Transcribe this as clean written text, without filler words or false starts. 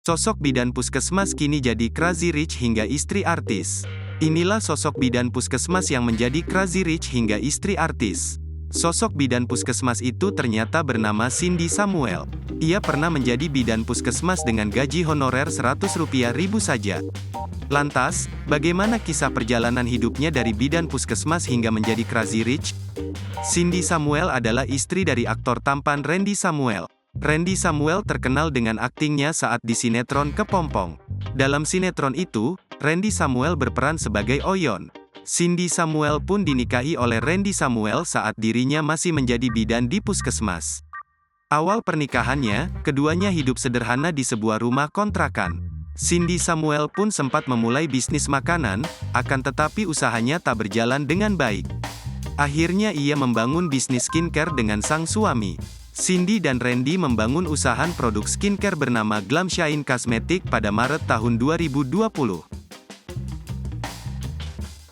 Sosok bidan puskesmas kini jadi crazy rich hingga istri artis. Inilah sosok bidan puskesmas yang menjadi crazy rich hingga istri artis. Sosok bidan puskesmas itu ternyata bernama Cindy Samuel. Ia pernah menjadi bidan puskesmas dengan gaji honorer Rp100.000 saja. Lantas, bagaimana kisah perjalanan hidupnya dari bidan puskesmas hingga menjadi crazy rich? Cindy Samuel adalah istri dari aktor tampan Randy Samuel. Randy Samuel terkenal dengan aktingnya saat di sinetron Kepompong. Dalam sinetron itu, Randy Samuel berperan sebagai Oyon. Cindy Samuel pun dinikahi oleh Randy Samuel saat dirinya masih menjadi bidan di puskesmas. Awal pernikahannya, keduanya hidup sederhana di sebuah rumah kontrakan. Cindy Samuel pun sempat memulai bisnis makanan, akan tetapi usahanya tak berjalan dengan baik. Akhirnya ia membangun bisnis skincare dengan sang suami. Cindy dan Randy membangun usaha produk skincare bernama Glam Shine Cosmetic pada Maret tahun 2020.